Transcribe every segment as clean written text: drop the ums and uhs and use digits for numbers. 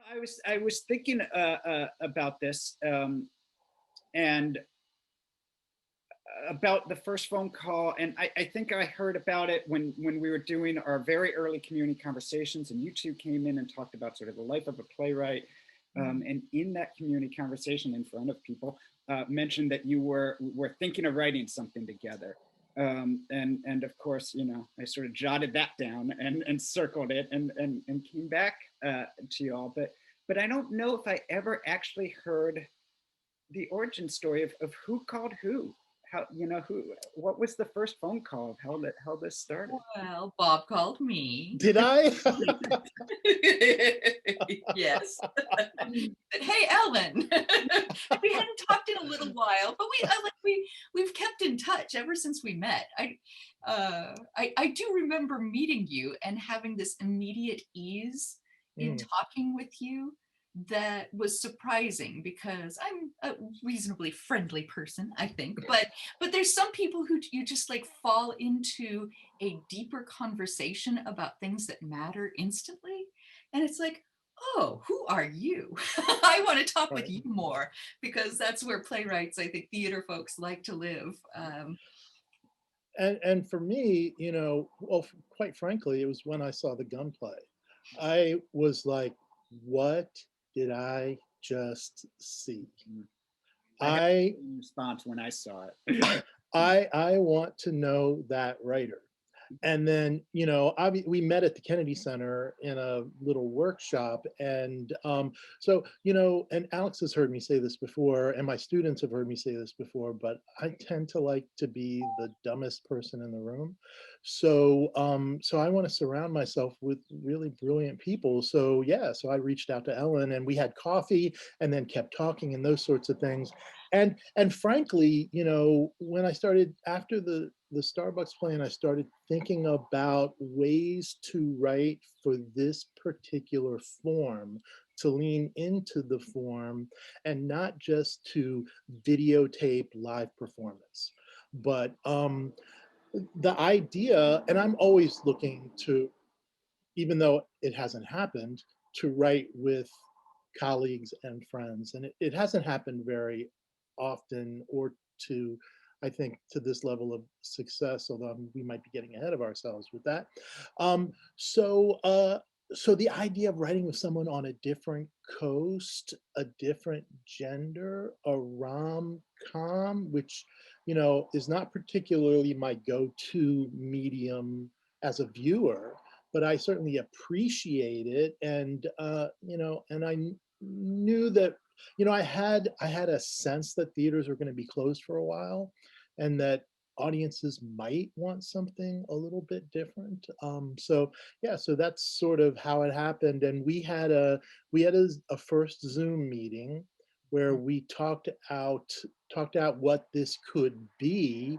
I was thinking about this, and about the first phone call, and I think I heard about it when we were doing our very early community conversations, and you two came in and talked about sort of the life of a playwright, and in that community conversation in front of people, mentioned that you were thinking of writing something together. And of course, I sort of jotted that down and circled it and came back to y'all. But I don't know if I ever actually heard the origin story of who called who. How, what was the first phone call of how this started? Well, Bob called me. Did I? Yes. Hey, Ellen. We hadn't talked in a little while, but we've kept in touch ever since we met. I do remember meeting you and having this immediate ease in talking with you that was surprising, because I'm a reasonably friendly person, I think, but there's some people who you just like fall into a deeper conversation about things that matter instantly, and it's like, oh, who are you? I want to talk with you more, because that's where playwrights, I think theater folks, like to live. And for me, well, quite frankly, it was when I saw the gunplay. I was like, what did I just see? I had I the same response when I saw it. I want to know that writer. And then, we met at the Kennedy Center in a little workshop. And and Alex has heard me say this before, and my students have heard me say this before, but I tend to like to be the dumbest person in the room. So I want to surround myself with really brilliant people. So I reached out to Ellen, and we had coffee and then kept talking and those sorts of things. And frankly, when I started after the Starbucks plan, I started thinking about ways to write for this particular form, to lean into the form and not just to videotape live performance. But the idea, and I'm always looking to, even though it hasn't happened, to write with colleagues and friends. And it hasn't happened very often, or to, I think, to this level of success, although we might be getting ahead of ourselves with that. Um, so, uh, so the idea of writing with someone on a different coast, a different gender, a rom-com, which, is not particularly my go-to medium as a viewer, but I certainly appreciate it. And, and I knew that, I had a sense that theaters were going to be closed for a while, and that audiences might want something a little bit different. So that's sort of how it happened. And we had a first Zoom meeting where we talked out what this could be.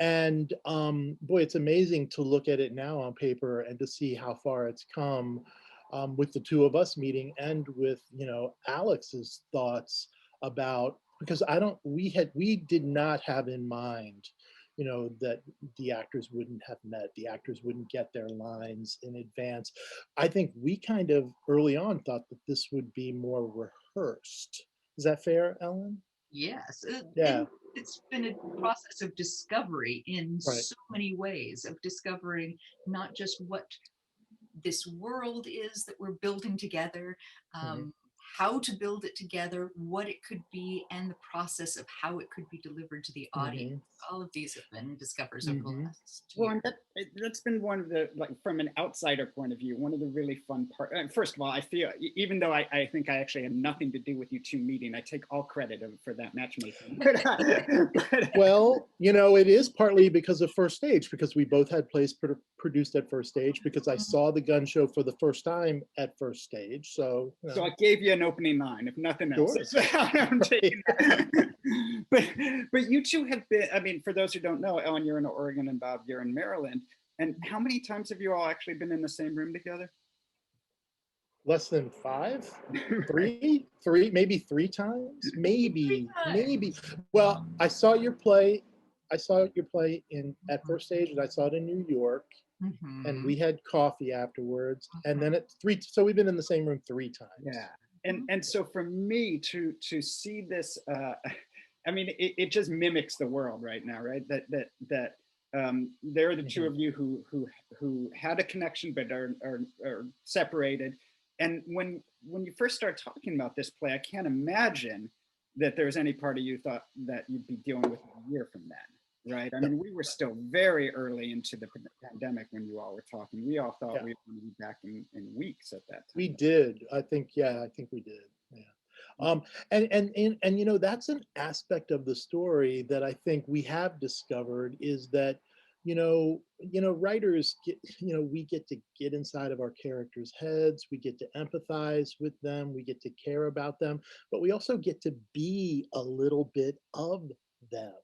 And boy, it's amazing to look at it now on paper and to see how far it's come, with the two of us meeting, and with Alex's thoughts about, because we did not have in mind, that the actors wouldn't have met, the actors wouldn't get their lines in advance. I think we kind of early on thought that this would be more rehearsed. Is that fair, Ellen? Yes, Yeah. and it's been a process of discovery in Right. so many ways, of discovering not just what this world is that we're building together, Mhm. how to build it together, what it could be, and the process of how it could be delivered to the audience. Mhm. All of these have been discoveries over the Mhm. last Well, year. and that's been one of the, like, from an outsider point of view, one of the really fun part. First of all, I feel, even though I think I actually had nothing to do with you two meeting, I take all credit for that matchmaking. Well, it is partly because of First Stage, because we both had plays produced at First Stage, because I saw the gun show for the first time at First Stage. So, So I gave you an opening line, if nothing else. Sure. I'm taking that. but you two have been, I mean, for those who don't know, Ellen, you're in Oregon, and Bob, you're in Maryland. And how many times have you all actually been in the same room together? Less than five, Right. three, maybe three times, Every time. maybe. Well, I saw your play in at First Stage, and I saw it in New York. and Mhm. we had coffee afterwards. And Mhm. then at 3, so we've been in the same room 3 Yeah. times. And so for me to see this, I mean, it just mimics the world right now, right? That there are the two Mhm. of you who had a connection but are separated. And when you first start talking about this play, I can't imagine that there's any part of you thought that you'd be dealing with a year from then, right? I No, mean, we were still very early into the pandemic when you all were talking. We all thought yeah, we were going to be back in weeks at that we time. did. I think, yeah, I think we did. Yeah. And you know, that's an aspect of the story that I think we have discovered is that, writers get, we get to get inside of our characters' heads, we get to empathize with them, we get to care about them, but we also get to be a little bit of them.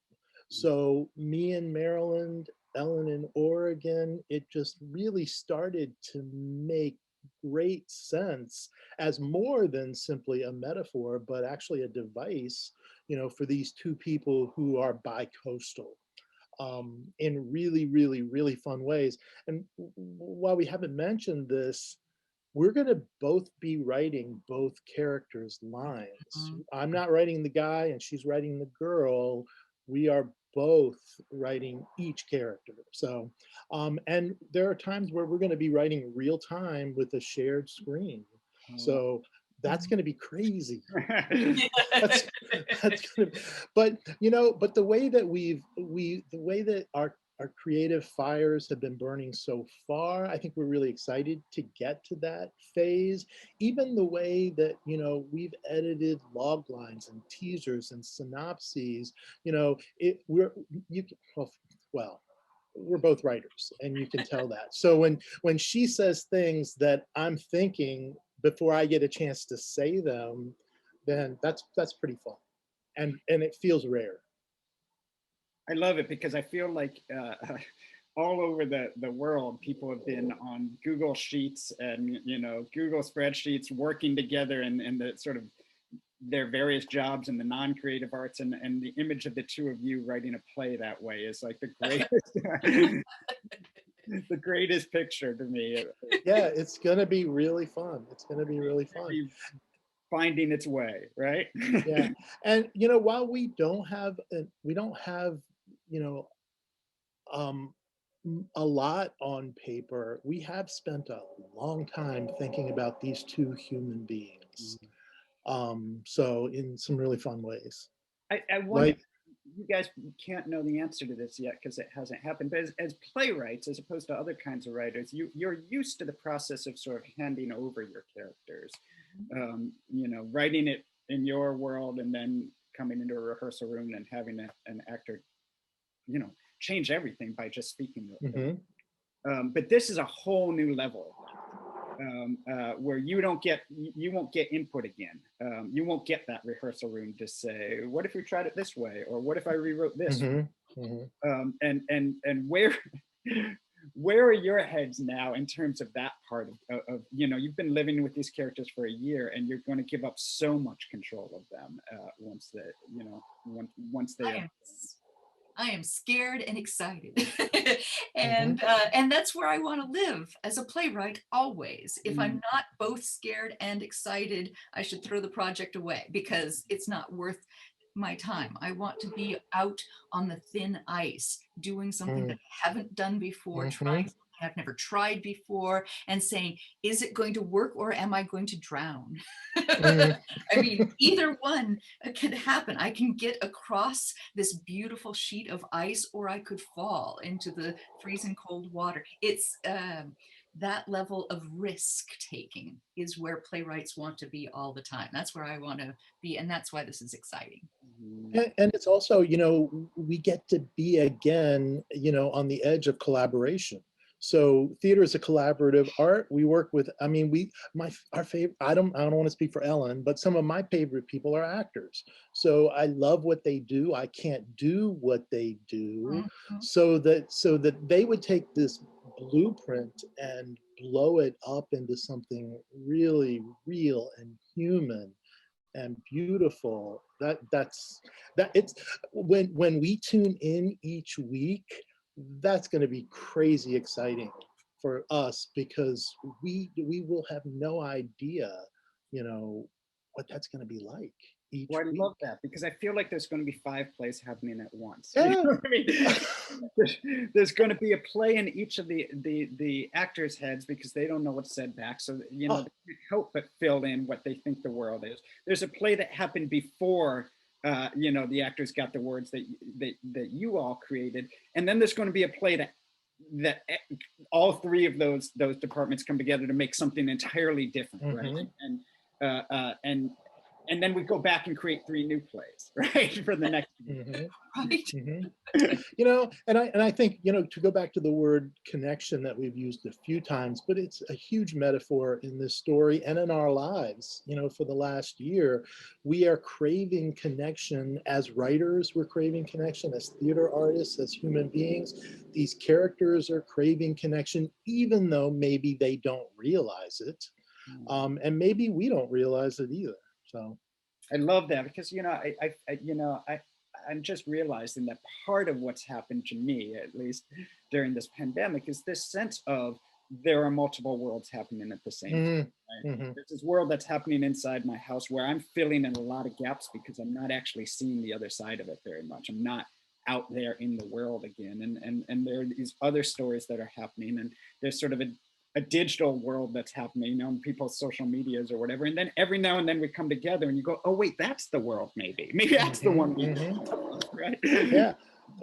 So me in Maryland, Ellen in Oregon, it just really started to make great sense as more than simply a metaphor, but actually a device, for these two people who are bi-coastal in really, really, really fun ways. And while we haven't mentioned this, we're going to both be writing both characters' lines. Mhm. I'm not writing the guy and she's writing the girl. We are both writing each character. So, and there are times where we're going to be writing real time with a shared screen. Oh, So that's Mhm. going to be crazy. wow. That's that's gonna be, but but the way that our creative fires have been burning so far, I think we're really excited to get to that phase. Even the way that we've edited log lines and teasers and synopses, it we're you can- well we're both writers and you can tell that. So when she says things that I'm thinking before I get a chance to say them, then that's pretty fun, and it feels rare. I love it because I feel like all over the world, people have been on Google Sheets and Google spreadsheets working together and the sort of their various jobs in the non-creative arts and the image of the two of you writing a play that way is like the greatest the greatest picture to me. Yeah, it's gonna be really fun. It's gonna be really fun. Really finding its way, right? Yeah, and while we don't have you know um, a lot on paper, we have spent a long time thinking about these two human beings. So in some really fun ways, I wonder, like. you guys can't know the answer to this yet because it hasn't happened. But as playwrights, as opposed to other kinds of writers, you're used to the process of sort of handing over your characters, writing it in your world and then coming into a rehearsal room and having an actor, you know, change everything by just speaking. Mhm. But this is a whole new level where you won't get input again. You won't get that rehearsal room to say, what if we tried it this way, or what if I rewrote this? Mhm. Mhm. And where are your heads now in terms of that part of you've been living with these characters for a year and you're going to give up so much control of them once that once they I are. am I am scared and excited. Mhm. And that's where I want to live as a playwright always. If Mm, I'm not both scared and excited, I should throw the project away because it's not worth my time. I want to be out on the thin ice, doing something that I haven't done before, trying Mhm. something I've never tried before, and saying, is it going to work or am I going to drown? Mhm. I mean, either one can happen. I can get across this beautiful sheet of ice, or I could fall into the freezing cold water. It's that level of risk taking is where playwrights want to be all the time. That's where I want to be, and that's why this is exciting. mm, And it's also, we get to be again, on the edge of collaboration. So theater is a collaborative art. We work with, I mean, our favorite, I don't want to speak for Ellen, but some of my favorite people are actors. So I love what they do. I can't do what they do. Mhm. So that they would take this blueprint and blow it up into something really real and human and beautiful. That it's when we tune in each week, that's going to be crazy exciting. for us because we will have no idea, you know, what that's going to be like each Well, I week. love that because I feel like there's going to be 5 plays happening at once. You Yeah. know what I mean? There's going to be a play in each of the actors' heads because they don't know what's said back. So, you know, Oh, they can't help but fill in what they think the world is. There's a play that happened before, you know, the actors got the words that you all created. And then there's going to be a play that all 3 of those departments come together to make something entirely different, right? And then we go back and create 3 new plays, right, for the next year. Right. You know, and I think, you know, to go back to the word connection that we've used a few times, but it's a huge metaphor in this story and in our lives. You know, for the last year, we are craving connection as writers. We're craving connection as theater artists, as human beings. These characters are craving connection, even though maybe they don't realize it, and maybe we don't realize it either. So I love that because, you know, I'm just realizing that part of what's happened to me, at least during this pandemic, is this sense of there are multiple worlds happening at the same time. Right? There's this world that's happening inside my house where I'm filling in a lot of gaps because I'm not actually seeing the other side of it very much. I'm not out there in the world again. And there are these other stories that are happening, and there's sort of a digital world that's happening, you know, on people's social medias or whatever. And then every now and then we come together and you go, oh, wait, that's the world, maybe. Maybe that's the one we right? Yeah.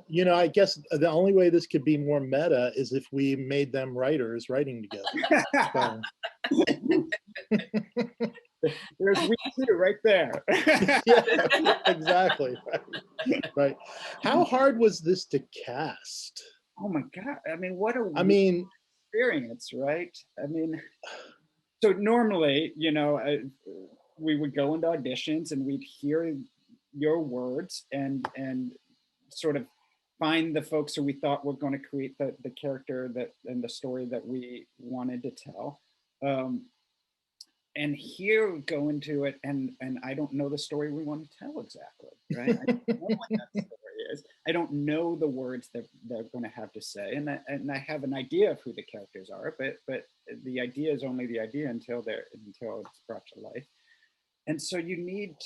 You know, I guess the only way this could be more meta is if we made them writers writing together. So. There's we too, right there. Yeah, exactly. Right. How hard was this to cast? Oh my God. I mean, what a I mean, experience, right? I mean, so normally, you know, we would go into auditions and we'd hear your words and sort of find the folks who we thought were going to create the character that and the story that we wanted to tell. And here we go into it and I don't know the story we want to tell exactly, right? I don't know what that story is. I don't know the words that they're going to have to say, and I have an idea of who the characters are, but the idea is only the idea until it's brought to life. And so we need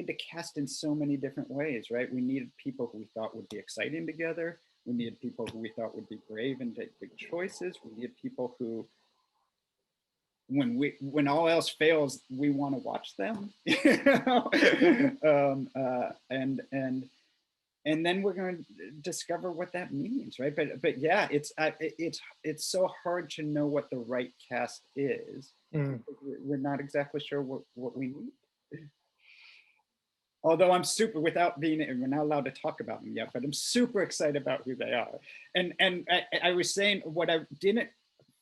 to cast in so many different ways, right? We needed people who we thought would be exciting together. We needed people who we thought would be brave and take big choices. We needed people who, when all else fails, we want to watch them. You know? And then we're going to discover what that means, right? But yeah, it's so hard to know what the right cast is. We're not exactly sure what we need. Although I'm super, without being, we're not allowed to talk about them yet, but I'm super excited about who they are. And I was saying what I didn't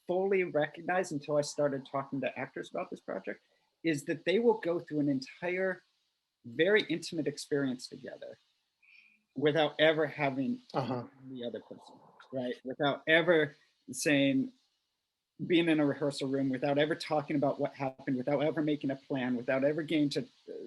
fully recognize until I started talking to actors about this project is that they will go through an entire, very intimate experience together without ever having the other person, right? Without ever saying, being in a rehearsal room, without ever talking about what happened, without ever making a plan, without ever getting to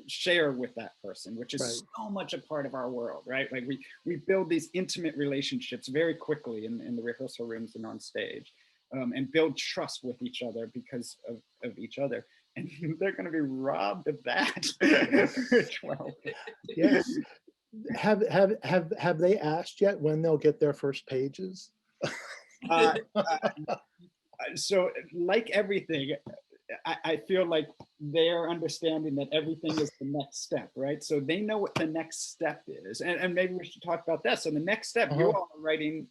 share with that person, which is so much a part of our world, right? Like we build these intimate relationships very quickly in the rehearsal rooms and on stage, and build trust with each other because of each other. And they're going to be robbed of that. Well, yes. Have they asked yet when they'll get their first pages? So like everything, I feel like they're understanding that everything is the next step, right? So they know what the next step is. And maybe we should talk about that. So the next step, you all are writing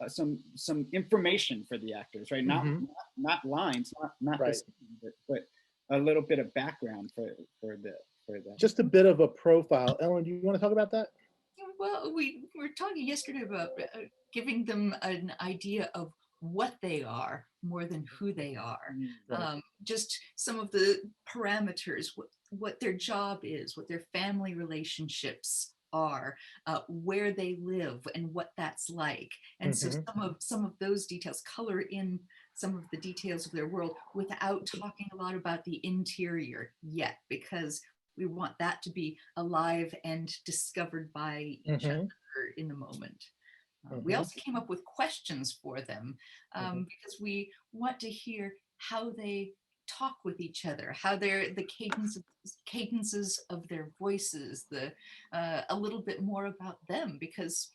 some information for the actors, right? Not lines, not right. but a little bit of background for the. Just a bit of a profile. Ellen, do you want to talk about that? Well, we were talking yesterday about giving them an idea of what they are more than who they are. Just some of the parameters, what their job is, what their family relationships are, where they live and what that's like. And so some of those details color in some of the details of their world without talking a lot about the interior yet, because we want that to be alive and discovered by each other in the moment. We also came up with questions for them because we want to hear how they talk with each other, how the cadences of their voices, a little bit more about them, because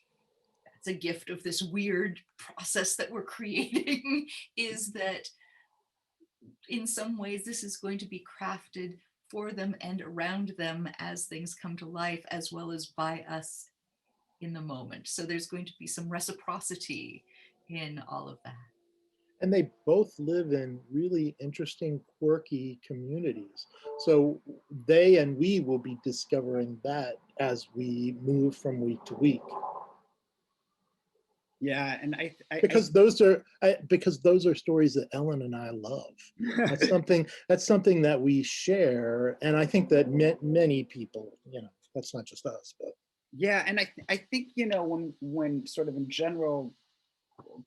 that's a gift of this weird process that we're creating, is that in some ways this is going to be crafted for them and around them as things come to life, as well as by us in the moment. So there's going to be some reciprocity in all of that. And they both live in really interesting, quirky communities. So they and we will be discovering that as we move from week to week. Yeah, and because those are stories that Ellen and I love. That's something that we share, and I think that many people, that's not just us, but yeah, and I think when sort of in general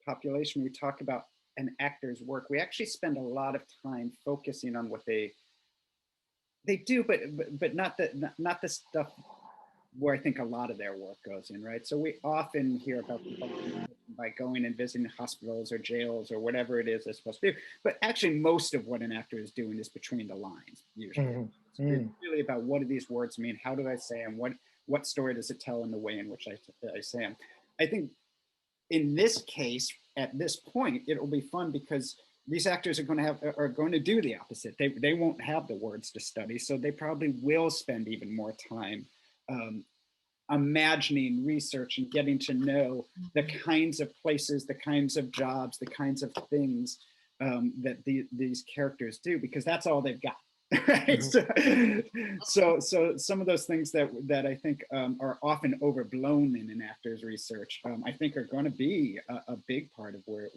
population we talk about an actor's work, we actually spend a lot of time focusing on what they do, but not the stuff where I think a lot of their work goes in, right? So we often hear about people by going and visiting hospitals or jails or whatever it is they're supposed to do. But actually, most of what an actor is doing is between the lines, usually. It's really about, what do these words mean? How do I say them? What story does it tell in the way in which I say them? I think in this case, at this point, it'll be fun because these actors are going to do the opposite. They won't have the words to study, so they probably will spend even more time imagining, researching, getting to know the kinds of places, the kinds of jobs, the kinds of things that these characters do, because that's all they've got. Right? So some of those things that I think are often overblown in an actor's research, I think are going to be a big part of where